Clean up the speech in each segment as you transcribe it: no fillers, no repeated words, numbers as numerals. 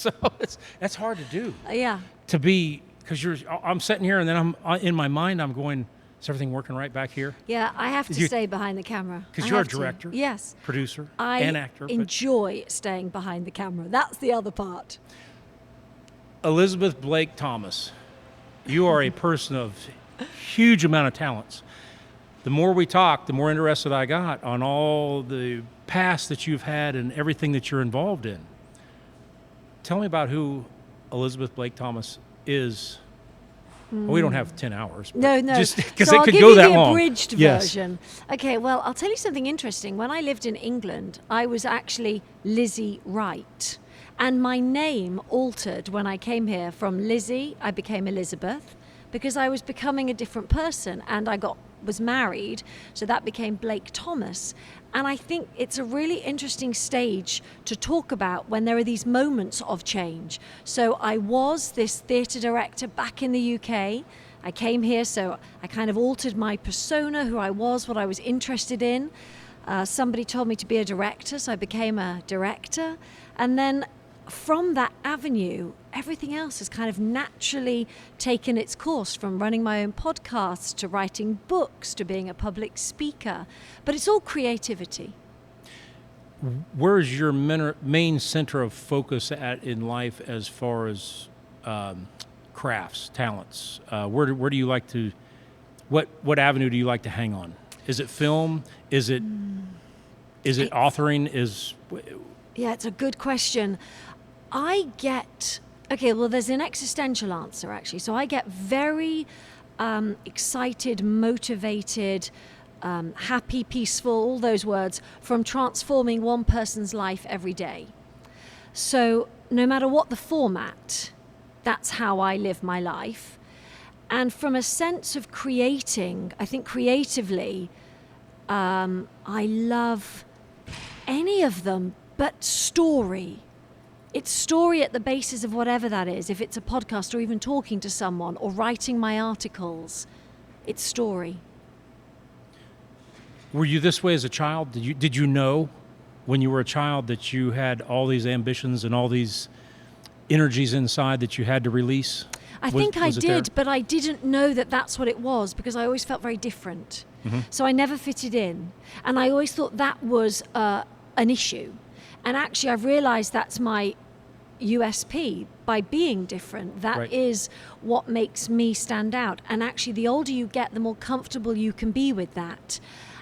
So that's hard to do. Yeah. To be, because I'm sitting here and then I'm in my mind, I'm going, is everything working right back here? Yeah, I have to stay behind the camera. Because I you're a have to. director, Yes. producer, I and actor. enjoy staying behind the camera. That's the other part. Elizabeth Blake Thomas, you are a person of huge amount of talents. The more we talk, the more interested I got on all the past that you've had and everything that you're involved in. Tell me about who Elizabeth Blake Thomas is. Well, we don't have 10 hours. No. Just because So it I'll could give go you that the long. abridged Yes. version. Okay, well, I'll tell you something interesting. When I lived in England, I was actually Lizzie Wright. And my name altered when I came here. From Lizzie, I became Elizabeth because I was becoming a different person, and I was married, so that became Blake Thomas. And I think it's a really interesting stage to talk about when there are these moments of change. So I was this theatre director back in the UK. I came here, so I kind of altered my persona, who I was, what I was interested in. Somebody told me to be a director, so I became a director. And then from that avenue, everything else has kind of naturally taken its course, from running my own podcasts to writing books to being a public speaker. But it's all creativity. Where is your main center of focus at in life as far as crafts, talents? Where do you like to, what avenue do you like to hang on? Is it film? Is it authoring? Yeah, it's a good question. There's an existential answer, actually. So I get very excited, motivated, happy, peaceful, all those words, from transforming one person's life every day. So no matter what the format, that's how I live my life. And from a sense of creating, I think creatively, I love any of them, but story. It's story at the basis of whatever that is. If it's a podcast or even talking to someone or writing my articles, it's story. Were you this way as a child? Did you know when you were a child that you had all these ambitions and all these energies inside that you had to release? I think I did, but I didn't know that that's what it was, because I always felt very different. Mm-hmm. So I never fitted in. And I always thought that was an issue. And actually, I've realized that's my USP. By being different, that is what makes me stand out. And actually, the older you get, the more comfortable you can be with that.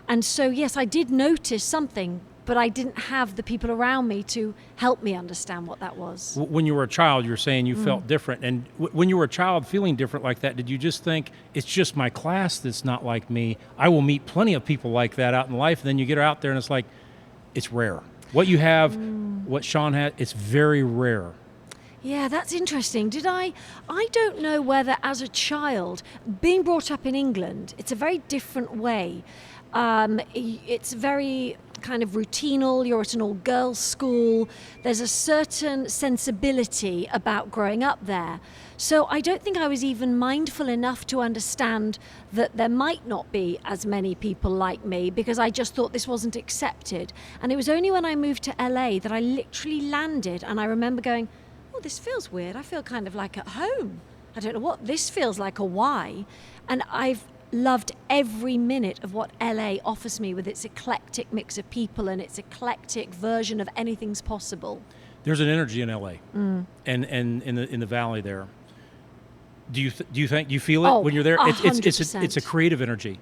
And so, yes, I did notice something, but I didn't have the people around me to help me understand what that was. When you were a child, you're saying you felt different. And when you were a child feeling different like that, did you just think, it's just my class that's not like me? I will meet plenty of people like that out in life. And then you get out there and it's like, it's rare. What you have, what Sean had, it's very rare. Yeah, that's interesting. I don't know whether as a child, being brought up in England, it's a very different way. It's very kind of routinal. You're at an all-girls school. There's a certain sensibility about growing up there. So I don't think I was even mindful enough to understand that there might not be as many people like me, because I just thought this wasn't accepted. And it was only when I moved to LA that I literally landed, and I remember going, oh, this feels weird. I feel kind of like at home. I don't know what this feels like or why. And I've loved every minute of what LA offers me, with its eclectic mix of people and its eclectic version of anything's possible. There's an energy in LA and in the valley there. Do you feel it when you're there? 100%. It's a creative energy.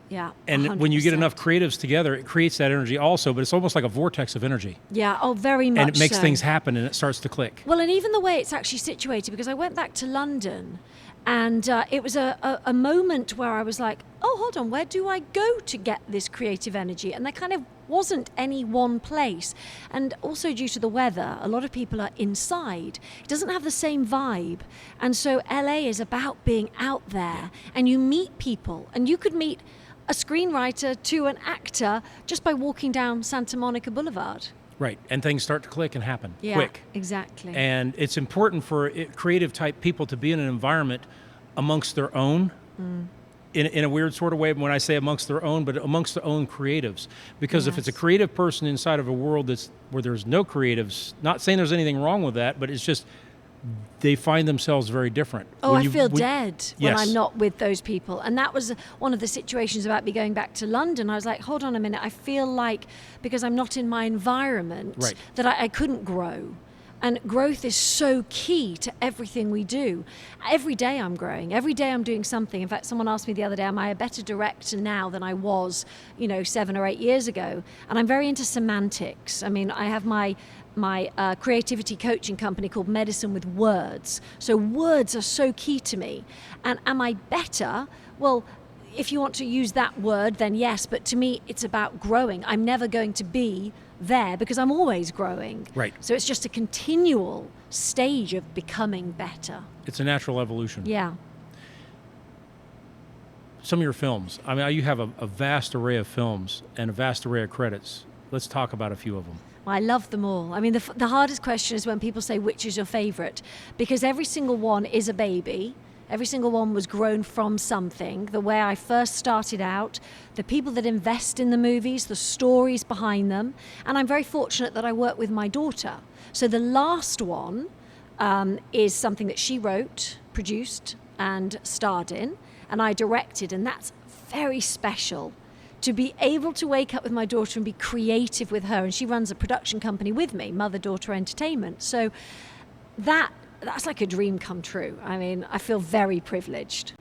Yeah. And 100%. when you get enough creatives together, it creates that energy also, but it's almost like a vortex of energy. Yeah, very much so. And it makes things happen and it starts to click. Well, and even the way it's actually situated, because I went back to London, and it was a moment where I was like, oh, hold on, where do I go to get this creative energy? And there kind of wasn't any one place. And also due to the weather, a lot of people are inside. It doesn't have the same vibe. And so LA is about being out there, and you meet people, and you could meet a screenwriter to an actor just by walking down Santa Monica Boulevard. Right, and things start to click and happen quick. Exactly. And it's important for creative type people to be in an environment amongst their own in a weird sort of way when I say amongst their own, but amongst their own creatives. Because if it's a Yes. creative person inside of a world where there's no creatives, not saying there's anything wrong with that, but it's just they find themselves very different. Oh, I feel dead when Yes. I'm not with those people. And that was one of the situations about me going back to London. I was like, hold on a minute. I feel like because I'm not in my environment Right. that I couldn't grow. And growth is so key to everything we do. Every day I'm growing. Every day I'm doing something. In fact, someone asked me the other day, am I a better director now than I was, 7 or 8 years ago? And I'm very into semantics. I mean, I have my creativity coaching company called Medicine with Words. So words are so key to me. And am I better? Well, if you want to use that word, then yes. But to me, it's about growing. I'm never going to be there because I'm always growing. Right. So it's just a continual stage of becoming better. It's a natural evolution. Yeah. Some of your films, I mean, you have a vast array of films and a vast array of credits. Let's talk about a few of them. Well, I love them all. I mean, the hardest question is when people say, which is your favorite? Because every single one is a baby. Every single one was grown from something. The way I first started out, the people that invest in the movies, the stories behind them. And I'm very fortunate that I work with my daughter. So the last one is something that she wrote, produced, and starred in. And I directed, and that's very special. To be able to wake up with my daughter and be creative with her. And she runs a production company with me, Mother Daughter Entertainment. So that's like a dream come true. I mean, I feel very privileged.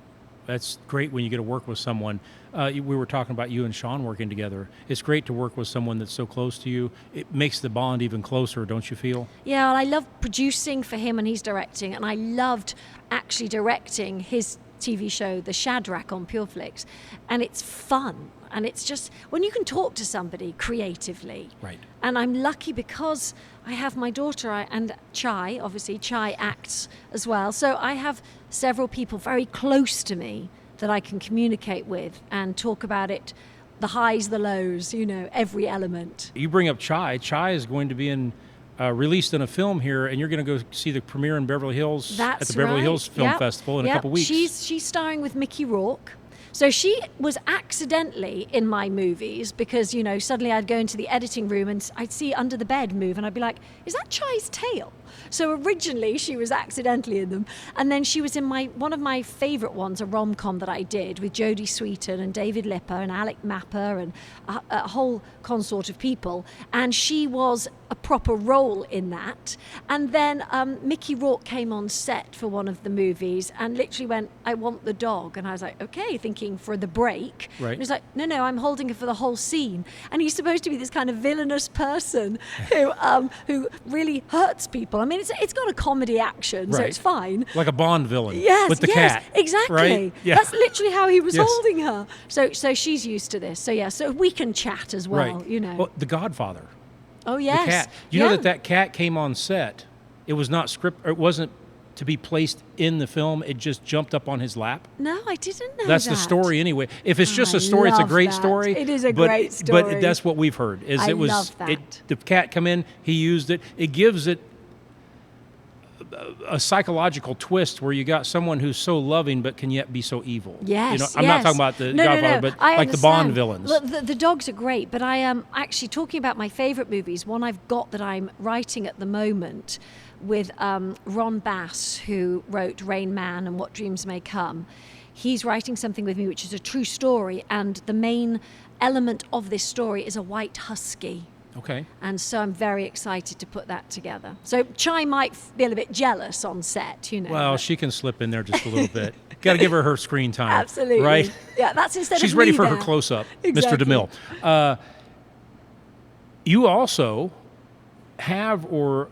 That's great when you get to work with someone. We were talking about you and Sean working together. It's great to work with someone that's so close to you. It makes the bond even closer, don't you feel? Yeah, well, I love producing for him and he's directing. And I loved actually directing his TV show, The Shadrach, on Pureflix. And it's fun. And it's just when you can talk to somebody creatively. Right. And I'm lucky because I have my daughter and Chai, obviously. Chai acts as well. So I have several people very close to me that I can communicate with and talk about it, the highs, the lows, every element. You bring up Chai. Chai is going to be released in a film here, and you're going to go see the premiere in Beverly Hills at the Beverly Hills Film Festival in a couple weeks. She's starring with Mickey Rourke. So she was accidentally in my movies because, suddenly I'd go into the editing room and I'd see Under the Bed move and I'd be like, is that Chai's tail? So originally she was accidentally in them. And then she was in one of my favorite ones, a rom-com that I did with Jodie Sweetin and David Lipper and Alec Mapper and a whole consort of people. And she was a proper role in that. And then Mickey Rourke came on set for one of the movies and literally went, I want the dog. And I was like, okay, thinking for the break. Right. And he's like, no, I'm holding her for the whole scene. And he's supposed to be this kind of villainous person who really hurts people. I mean, it's got a comedy action, so Right. it's fine. Like a Bond villain with the yes, cat. exactly. Right? Yeah. That's literally how he was Yes. holding her. So she's used to this. So we can chat as well, Right. Well, The Godfather. Oh, yes. The cat. You know that cat came on set. It was not it wasn't to be placed in the film. It just jumped up on his lap. No, I didn't know That's that. the story anyway. If it's just I a story, it's a love great that. story. It is a but, great story. But that's what we've heard. Is I it was love that. the cat come in, he used it. It gives it a psychological twist where you got someone who's so loving but can yet be so evil. Yes, I'm not talking about the Godfather, but I like the Bond understand. villains. Look, the dogs are great, but I am actually talking about my favorite movies. One I've got that I'm writing at the moment with Ron Bass, who wrote Rain Man and What Dreams May Come. He's writing something with me which is a true story, and the main element of this story is a white husky. Okay. And so I'm very excited to put that together. So Chai might be a little bit jealous on set, Well, but- she can slip in there just a little bit. Got to give her screen time. Absolutely. Right? Yeah, that's instead She's of ready me for her there. close-up, Exactly. Mr. DeMille. You also have or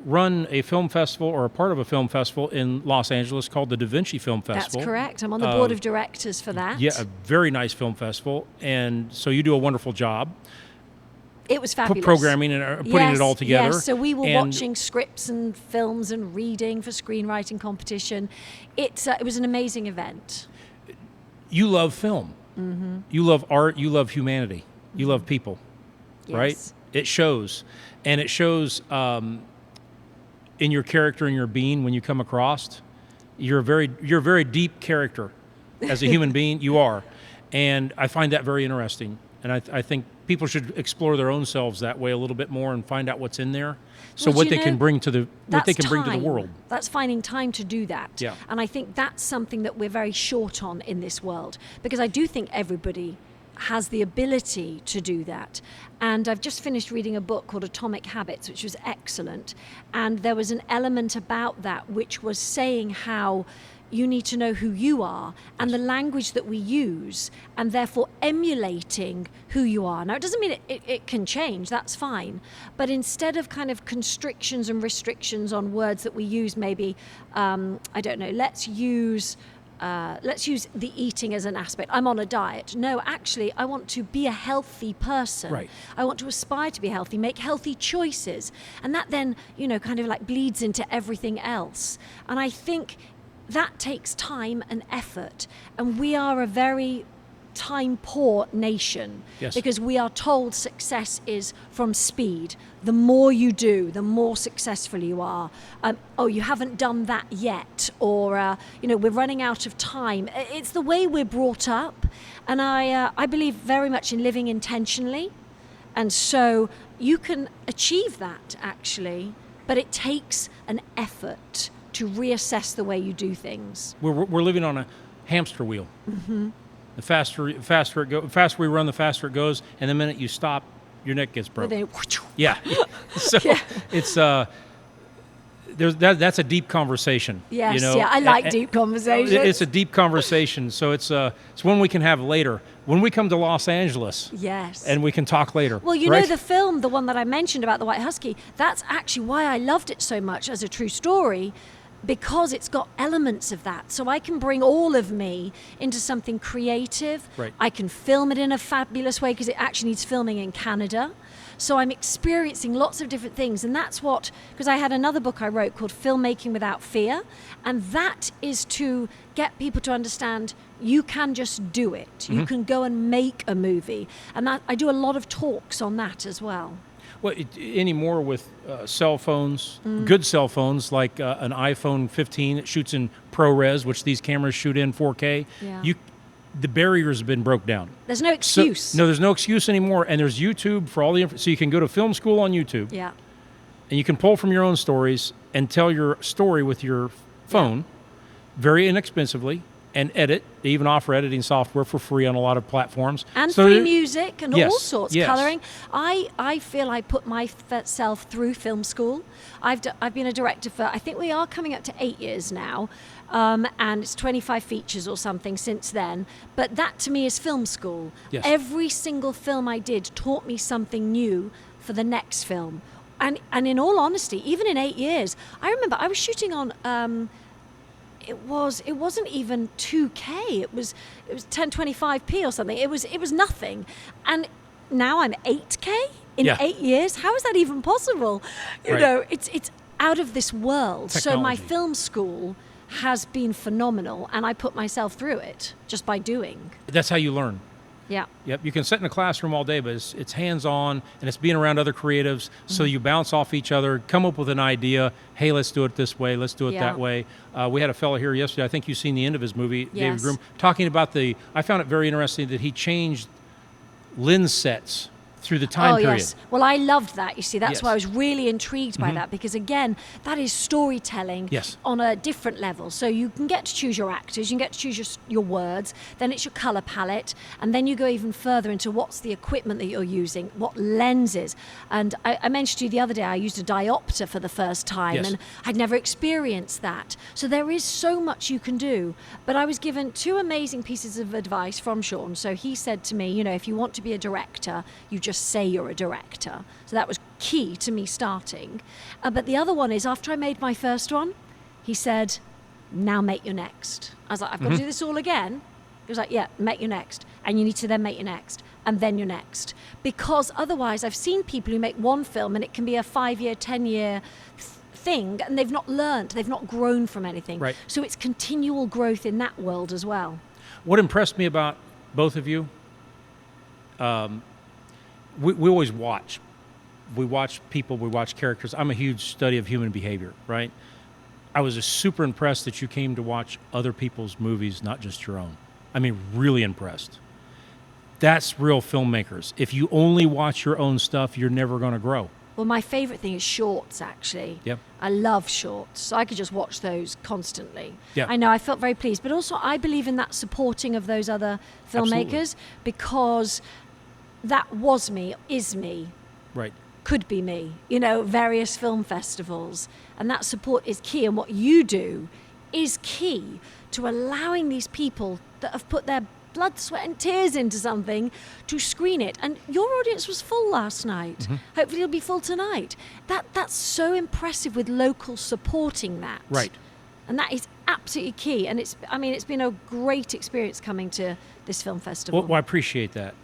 run a film festival or a part of a film festival in Los Angeles called the Da Vinci Film Festival. That's correct. I'm on the board of directors for that. Yeah, a very nice film festival. And so you do a wonderful job. It was fabulous. Programming and putting it all together. Yes, so we were And watching scripts and films and reading for screenwriting competition. It was an amazing event. You love film. Mm-hmm. You love art. You love humanity. You love people, right? Yes. It shows. And it shows in your character and your being when you come across. You're a very deep character. as a human being. You are. And I find that very interesting. And I think people should explore their own selves that way a little bit more and find out what's in there. So Well, what do they you can know, bring to the time. world. That's finding time to do that. Yeah. And I think that's something that we're very short on in this world, because I do think everybody has the ability to do that. And I've just finished reading a book called Atomic Habits, which was excellent. And there was an element about that which was saying how you need to know who you are and the language that we use, and therefore emulating who you are. Now, it doesn't mean it can change, that's fine. But instead of kind of constrictions and restrictions on words that we use, maybe, I don't know, let's use the eating as an aspect. I'm on a diet. No, actually, I want to be a healthy person. Right. I want to aspire to be healthy, make healthy choices. And that then, kind of like bleeds into everything else. And I think that takes time and effort. And we are a very time poor nation. Yes. Because we are told success is from speed. The more you do, the more successful you are. Oh, you haven't done that yet, or we're running out of time. It's the way we're brought up, and I believe very much in living intentionally, and so you can achieve that actually, but it takes an effort to reassess the way you do things. We're living on a hamster wheel. Mm-hmm. The faster we run, the faster it goes, and the minute you stop, your neck gets broke. Yeah. So it's that's a deep conversation. Yes, I like deep conversations. It's a deep conversation, so it's one we can have later when we come to Los Angeles. Yes. And we can talk later. Well, you right? know the film, the one that I mentioned about the White Husky, that's actually why I loved it so much as a true story, because it's got elements of that. So I can bring all of me into something creative. Right. I can film it in a fabulous way because it actually needs filming in Canada. So I'm experiencing lots of different things. And that's because I had another book I wrote called Filmmaking Without Fear. And that is to get people to understand you can just do it. Mm-hmm. You can go and make a movie. And I do a lot of talks on that as well. Well, anymore with cell phones, good cell phones like an iPhone 15 that shoots in ProRes, which these cameras shoot in 4K. Yeah. The barriers have been broke down. There's no excuse. No, there's no excuse anymore. And there's YouTube for all the so you can go to film school on YouTube. Yeah. And you can pull from your own stories and tell your story with your phone very inexpensively and edit. They even offer editing software for free on a lot of platforms. And free music and all sorts, yes. colouring. I feel I put myself through film school. I've been a director for, I think we are coming up to 8 years now, and it's 25 features or something since then. But that to me is film school. Yes. Every single film I did taught me something new for the next film. And in all honesty, even in 8 years, I remember I was shooting on... It wasn't even 2K. It was 1025p or something. It was nothing, and now I'm 8K in 8 years. How is that even possible? You know, it's out of this world. Technology. So my film school has been phenomenal, and I put myself through it just by doing. That's how you learn. Yeah. Yep. You can sit in a classroom all day, but it's hands-on, and it's being around other creatives. So you bounce off each other, come up with an idea. Hey, let's do it this way. Let's do it that way. We had a fellow here yesterday. I think you've seen the end of his movie, David Groom, talking about I found it very interesting that he changed lens sets through the time period. Yes. Well, I loved that. You see, that's why I was really intrigued by Mm-hmm. that, because again, that is storytelling on a different level. So you can get to choose your actors, you can get to choose your words, then it's your color palette, and then you go even further into what's the equipment that you're using, what lenses. And I mentioned to you the other day, I used a diopter for the first time, and I'd never experienced that. So there is so much you can do. But I was given 2 amazing pieces of advice from Sean. So he said to me, if you want to be a director, you just say you're a director. So that was key to me starting. But the other one is, after I made my first one, he said, now make your next. I was like, I've got to do this all again? He was like, yeah, make your next. And you need to then make your next. And then your next. Because otherwise, I've seen people who make one film and it can be a 5-year, 10-year thing, and they've not learned, they've not grown from anything. Right. So it's continual growth in that world as well. What impressed me about both of you, we always watch. We watch people, we watch characters. I'm a huge study of human behavior, right? I was just super impressed that you came to watch other people's movies, not just your own. I mean, really impressed. That's real filmmakers. If you only watch your own stuff, you're never going to grow. Well, my favorite thing is shorts, actually. Yep. I love shorts. So I could just watch those constantly. Yeah. I know, I felt very pleased. But also, I believe in that supporting of those other filmmakers because that was me, is me, Right. could be me, various film festivals. And that support is key. And what you do is key to allowing these people that have put their blood, sweat and tears into something to screen it. And your audience was full last night. Mm-hmm. Hopefully it'll be full tonight. That's so impressive with local supporting that. Right. And that is absolutely key. And it's been a great experience coming to this film festival. Well, I appreciate that.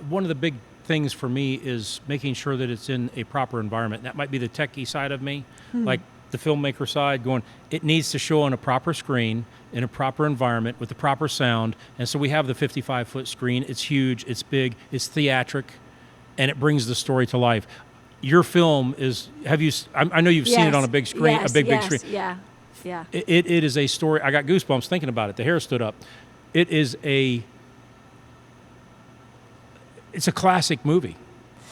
One of the big things for me is making sure that it's in a proper environment. That might be the techie side of me, like the filmmaker side, going, it needs to show on a proper screen, in a proper environment, with the proper sound. And so we have the 55-foot screen. It's huge, it's big, it's theatric, and it brings the story to life. Your film is, I know you've seen it on a big screen, yes, a big yes, screen. Yeah, yeah. It is a story. I got goosebumps thinking about it. The hair stood up. It's a classic movie.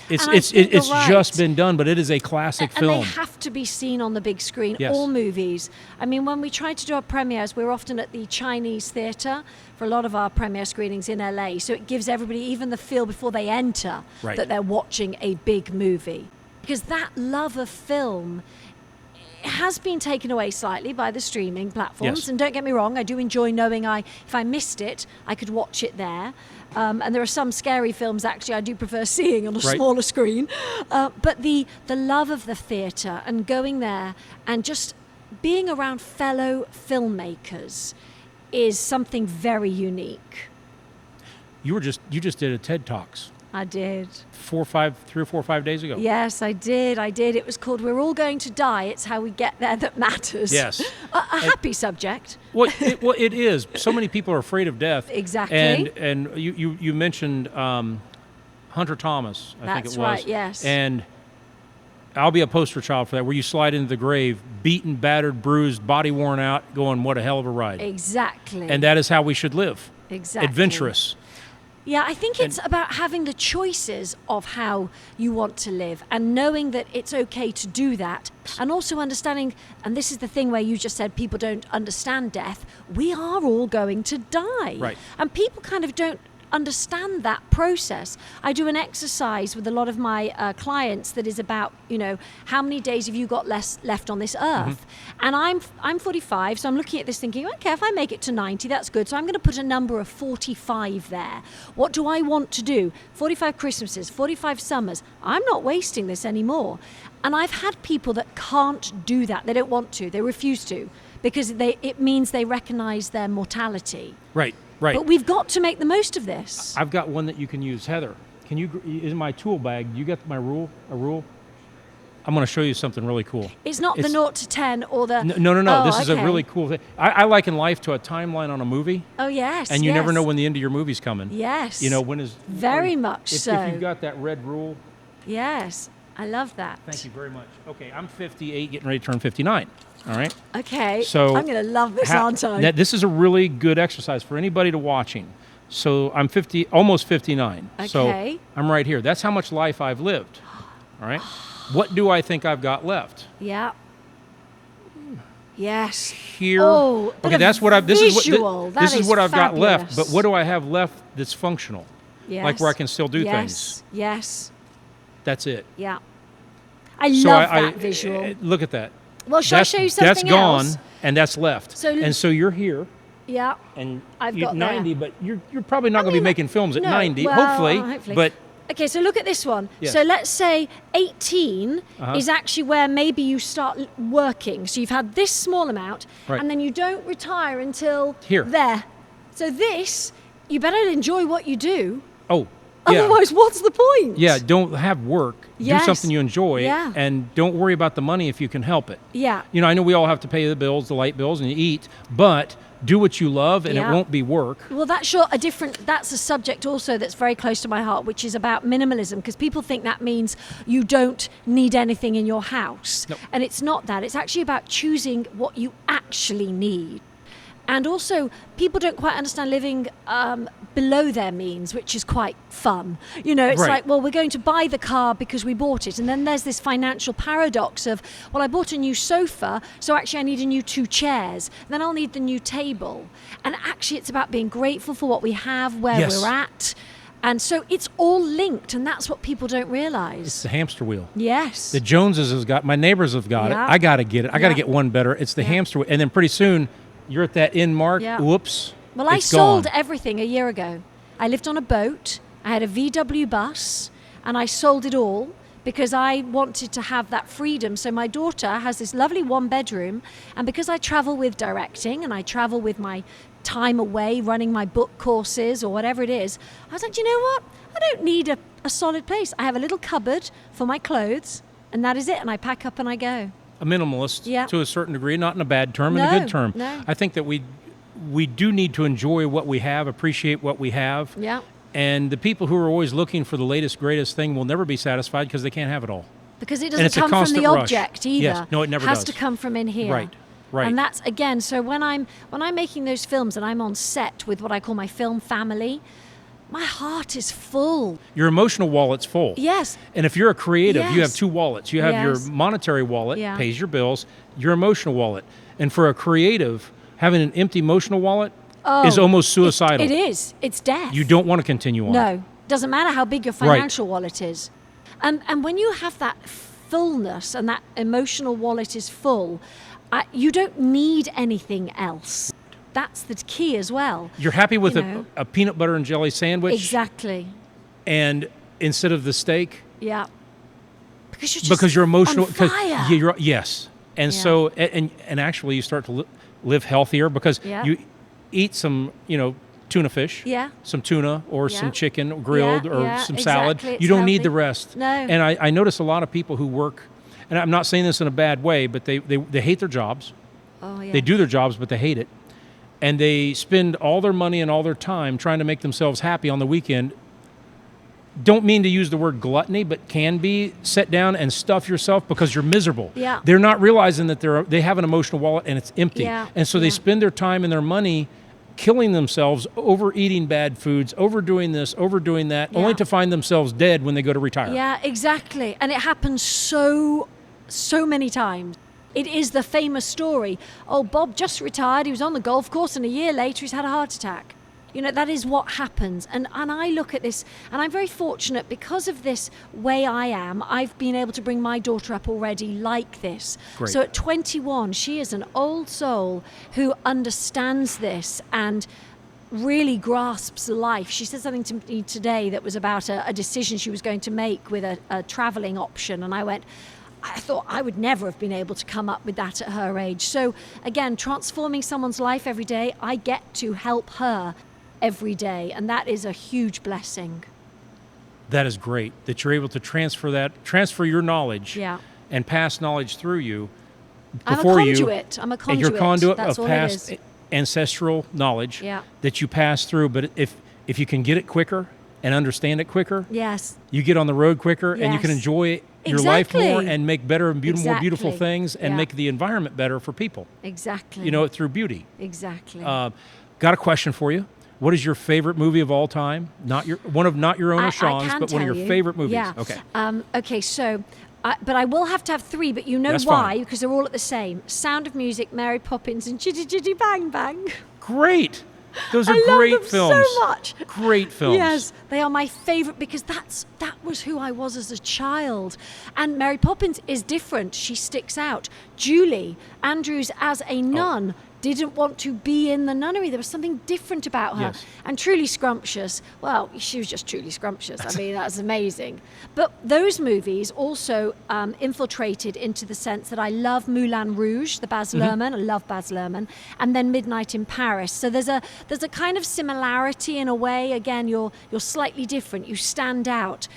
It's right. just been done, but it is a classic And film. they have to be seen on the big screen, Yes. all movies. I mean, when we try to do our premieres, we're often at the Chinese theatre for a lot of our premiere screenings in LA. So it gives everybody even the feel before they enter Right. that they're watching a big movie. Because that love of film has been taken away slightly by the streaming platforms. Yes. And don't get me wrong, I do enjoy knowing if I missed it, I could watch it there. And there are some scary films, actually, I do prefer seeing on a Right. smaller screen. But the love of the theatre and going there and just being around fellow filmmakers is something very unique. You just did a TED Talks I did. 3 or 4 or 5 days ago. Yes, I did. It was called We're All Going to Die. It's how we get there that matters. Yes. A happy subject. Well, it is. So many people are afraid of death. Exactly. And you mentioned Hunter Thomas, I think it was. That's right, yes. And I'll be a poster child for that, where you slide into the grave, beaten, battered, bruised, body worn out, going, what a hell of a ride. Exactly. And that is how we should live. Exactly. Adventurous. Yeah, I think it's about having the choices of how you want to live and knowing that it's okay to do that, and also understanding, and this is the thing where you just said people don't understand death, we are all going to die. Right. And people kind of don't understand that process. I do an exercise with a lot of my clients that is about, how many days have you got left on this earth? And I'm 45, so I'm looking at this thinking, okay, if I make it to 90, that's good. So I'm going to put a number of 45 there. What do I want to do? 45 Christmases, 45 summers. I'm not wasting this anymore. And I've had people that can't do that. They don't want to. They refuse to because it means they recognize their mortality. Right. Right. But we've got to make the most of this. I've got one that you can use. Heather, can you, in my tool bag, you got a rule? I'm going to show you something really cool. It's not the 0 to 10 or the... No. Oh, This is a okay. really cool thing. I liken life to a timeline on a movie. Oh, yes. And you never yes. know when the end of your movie's coming. Yes. When is... Very much so. If you've got that red rule. Yes. I love that. Thank you very much. Okay, I'm 58, getting ready to turn 59. All right? Okay. So I'm going to love this, aren't I? This is a really good exercise for anybody to watching. So I'm almost 59. Okay. So I'm right here. That's how much life I've lived. All right? What do I think I've got left? Yeah. Yes. Here. Oh, okay, that's what I've. This visual. This is what I've got left. Fabulous. But what do I have left that's functional? Yes. Like where I can still do things. Yes. That's it. Yeah. I love that visual. Look at that. Well, shall I show you something else? That's gone, and that's left. So and so you're here. Yeah. And I've you're got 90, there. but you're probably not going to be making films at no, 90, well, hopefully. But okay, so look at this one. Yes. So let's say 18 is actually where maybe you start working. So you've had this small amount, Right. and then you don't retire until Here. there. So this, you better enjoy what you do. oh, yeah. Otherwise, what's the point? Yeah, don't have work. Yes. Do something you enjoy, Yeah. and don't worry about the money if you can help it. Yeah. I know we all have to pay the bills, the light bills, and you eat, but do what you love, and Yeah. it won't be work. Well, that's a subject also that's very close to my heart, which is about minimalism, because people think that means you don't need anything in your house. Nope. And it's not that. It's actually about choosing what you actually need. And also, people don't quite understand living below their means, which is quite fun. You know, it's Right. like, well, we're going to buy the car because we bought it. And then there's this financial paradox of, well, I bought a new sofa, so actually I need a new 2 chairs. Then I'll need the new table. And actually, it's about being grateful for what we have, where Yes. we're at. And so it's all linked, and that's what people don't realize. It's the hamster wheel. Yes. The Joneses has got, my neighbors have got Yeah. it. I got to get it. I got to Yeah. get one better. It's the Yeah. hamster wheel. And then pretty soon, you're at that end mark. Yeah. Whoops. Well, I it's sold gone. everything a year ago. I lived on a boat, I had a VW bus, and I sold it all because I wanted to have that freedom. So my daughter has this lovely 1-bedroom, and because I travel with directing and I travel with my time away running my book courses or whatever it is, I was like, you know what? I don't need a solid place. I have a little cupboard for my clothes, and that is it. And I pack up and I go. A minimalist Yeah. to a certain degree, not in a bad term, in a No, good term. no. I think that we do need to enjoy what we have, appreciate what we have. Yeah. And the people who are always looking for the latest, greatest thing will never be satisfied because they can't have it all. Because it And it's doesn't a come from constant the rush. object either. Yes. No, it never has does. to come from in here. Right. Right. And that's again. So when I'm making those films and I'm on set with what I call my film family, my heart is full. Your emotional wallet's full. Yes. And if you're a creative, you have Yes. 2 wallets. You have Yes. your monetary wallet, Yeah. pays your bills, your emotional wallet. And for a creative, having an empty emotional wallet is almost suicidal. It is. It's death. You don't want to continue on. No. Doesn't matter how big your financial wallet is. And when you have that fullness and that emotional wallet is full, you don't need anything else. That's the key as well. You're happy with You know. a peanut butter and jelly sandwich, Exactly. and instead of the steak, Yeah. Because you're emotional. on fire. Yes, and Yeah. so and actually you start to live healthier because Yeah. you eat some tuna fish, Yeah. some tuna or Yeah. some chicken grilled Yeah, or yeah, some salad. exactly. You It's don't need the healthy. rest. No. And I notice a lot of people who work, and I'm not saying this in a bad way, but they hate their jobs. Oh, yeah. They do their jobs, but they hate it. And they spend all their money and all their time trying to make themselves happy on the weekend. Don't mean to use the word gluttony, but can be. Sit down and stuff yourself because you're miserable. Yeah. They're not realizing that they have an emotional wallet and it's empty. Yeah, And so they yeah. spend their time and their money killing themselves, overeating bad foods, overdoing this, overdoing that, only Yeah. to find themselves dead when they go to retire. Yeah, exactly. And it happens so many times. It is the famous story. Oh, Bob just retired. He was on the golf course, and a year later, he's had a heart attack. You know, that is what happens. And I look at this, and I'm very fortunate because of this way I am. I've been able to bring my daughter up already like this. Great. So at 21, she is an old soul who understands this and really grasps life. She said something to me today that was about a decision she was going to make with a traveling option. And I went, I thought I would never have been able to come up with that at her age. So again, transforming someone's life every day, I get to help her every day. And that is a huge blessing. That is great that you're able to transfer your knowledge Yeah. and pass knowledge through you I'm a before you. conduit. I'm a And conduit. your conduit That's of all past it is. ancestral knowledge Yeah. that you pass through. But if you can get it quicker and understand it quicker, Yes. you get on the road quicker and you can Yes. enjoy your life more Exactly. and make better and more beautiful Exactly. things and Yeah. make the environment better for people. Exactly. You know, through beauty. Exactly. Got a question for you. What is your favorite movie of all time? Not your own or Sean's, can but one of tell your you. favorite movies. Yeah. Okay. Okay, so, but I will have to have 3, but you know That's why? fine. Because they're all at the same. Sound of Music, Mary Poppins, and Chitty Chitty Bang Bang. Great. Those are I love great them films. so much. Great films. Yes, they are my favorite because that was who I was as a child. And Mary Poppins is different. She sticks out. Julie Andrews as a nun didn't want to be in the nunnery. There was something different about her. Yes. And Truly Scrumptious, well, she was just truly scrumptious. I mean, that's amazing. But those movies also infiltrated into the sense that I love Moulin Rouge, the Baz Luhrmann. I love Baz Luhrmann. And then Midnight in Paris. So there's a kind of similarity in a way. Again, you're slightly different. You stand out.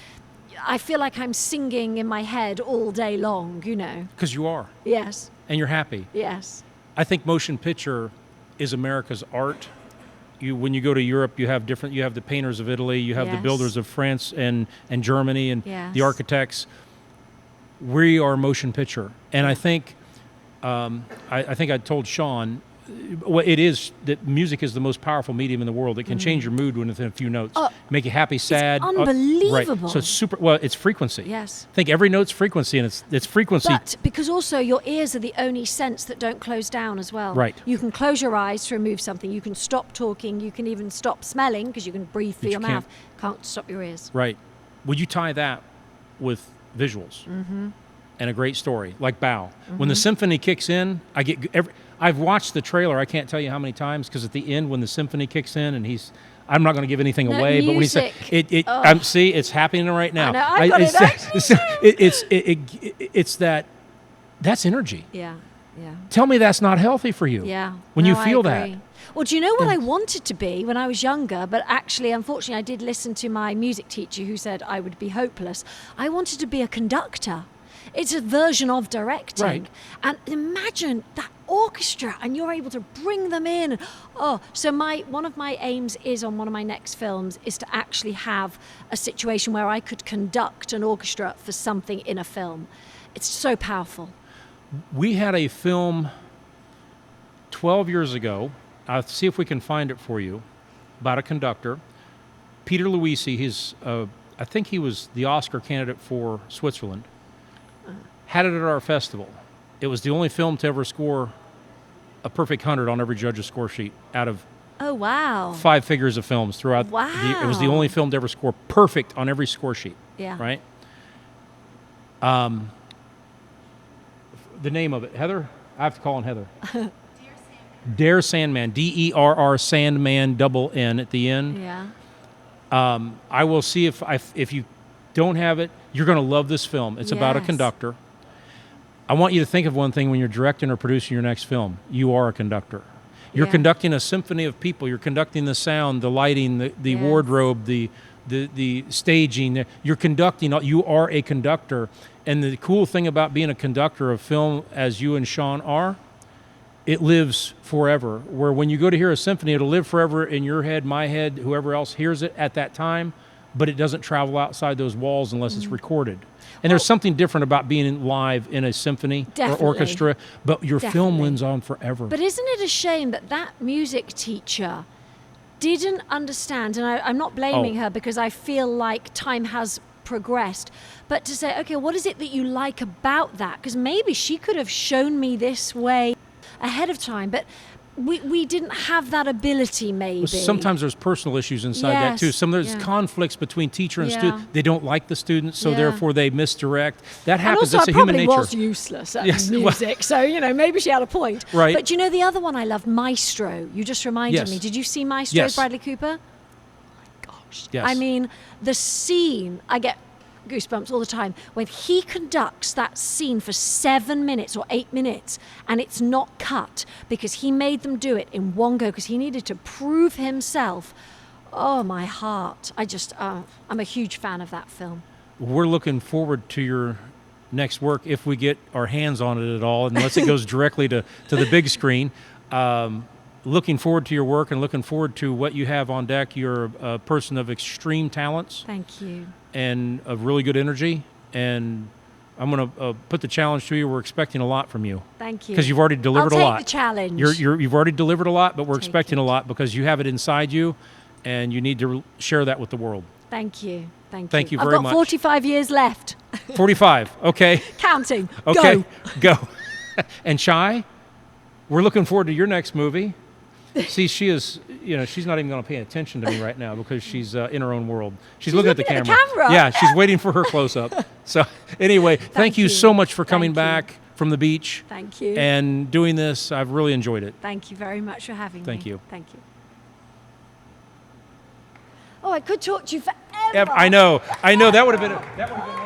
I feel like I'm singing in my head all day long, you know. Because you are. Yes, And you're happy. yes. I think motion picture is America's art. When you go to Europe, you have the painters of Italy, you have the Yes. builders of France and Germany and Yes. the architects. We are motion picture. And I think I told Sean well, it is that music is the most powerful medium in the world. It can change your mood within a few notes, make you happy, sad. Unbelievable. Right. So it's super. Well, it's frequency. Yes. I think every note's frequency, and it's frequency. But because also your ears are the only sense that don't close down as well. Right. You can close your eyes to remove something. You can stop talking. You can even stop smelling because you can breathe through your mouth. Can't stop your ears. Right. Would you tie that with visuals and a great story like Bow? When the symphony kicks in, I've watched the trailer. I can't tell you how many times, because at the end when the symphony kicks in and I'm not going to give anything away, but when he said see, it's happening right now. I know, it's that's energy. Yeah. Yeah. Tell me that's not healthy for you. Yeah. When No, you feel I agree. that. Well, do you know what I wanted to be when I was younger? But actually, unfortunately, I did listen to my music teacher who said I would be hopeless. I wanted to be a conductor. It's a version of directing. Right. And imagine that orchestra, and you're able to bring them in. So one of my aims is on one of my next films is to actually have a situation where I could conduct an orchestra for something in a film. It's so powerful. We had a film 12 years ago. I'll see if we can find it for you, about a conductor. Peter Luisi, I think he was the Oscar candidate for Switzerland, had it at our festival. It was the only film to ever score a perfect 100 on every judge's score sheet out of Oh, wow. 5 figures of films throughout. Wow. It was the only film to ever score perfect on every score sheet. Yeah. Right? The name of it, Heather? I have to call on Heather. Dare Sandman, DERR Sandman, double N at the end. Yeah. I will see if you don't have it, you're going to love this film. It's about a Yes. conductor. I want you to think of one thing when you're directing or producing your next film. You are a conductor. You're Yeah. conducting a symphony of people. You're conducting the sound, the lighting, the Yes. wardrobe, the staging. You're conducting. You are a conductor. And the cool thing about being a conductor of film, as you and Sean are, it lives forever. Where when you go to hear a symphony, it'll live forever in your head, my head, whoever else hears it at that time, but it doesn't travel outside those walls unless it's recorded. And there's something different about being live in a symphony Definitely. or orchestra, but your film Definitely. lives on forever. But isn't it a shame that that music teacher didn't understand, and I'm not blaming her because I feel like time has progressed, but to say, okay, what is it that you like about that? Because maybe she could have shown me this way ahead of time, but we didn't have that ability maybe. Sometimes there's personal issues inside that too. Yes, There's yeah. conflicts between teacher and Yeah. student. They don't like the students, so Yeah. therefore they misdirect. That And happens. also, It's I a human probably nature. was useless at Yes, well- music, so maybe she had a point. Right. But the other one I loved, Maestro. You just reminded Yes. me. Did you see Maestro, Yes. Bradley Cooper? Gosh. Yes. I mean, the scene, I get goosebumps all the time when he conducts that scene for 7 minutes or 8 minutes and it's not cut because he made them do it in one go because he needed to prove himself. Oh, my heart. I'm a huge fan of that film. We're looking forward to your next work if we get our hands on it at all, unless it goes directly to the big screen. Looking forward to your work and looking forward to what you have on deck. You're a person of extreme talents Thank you. and of really good energy, and I'm going to put the challenge to you. We're expecting a lot from you Thank you. because you've already delivered I'll a take lot. the challenge. You've already delivered a lot, but we're Take expecting it. a lot because you have it inside you, and you need to share that with the world. Thank you. Thank you very I've got much. 45 years left. 45. Okay. Counting. Okay. Go. Go. And Shai, we're looking forward to your next movie. See, she is, she's not even going to pay attention to me right now because she's in her own world. She's looking at the looking camera. at the camera. Yeah, she's waiting for her close-up. So anyway, thank you you. so much for coming Thank you. back from the beach Thank you. and doing this. I've really enjoyed it. Thank you very much for having me. Thank you. Thank you. Oh, I could talk to you forever. I know. That would have been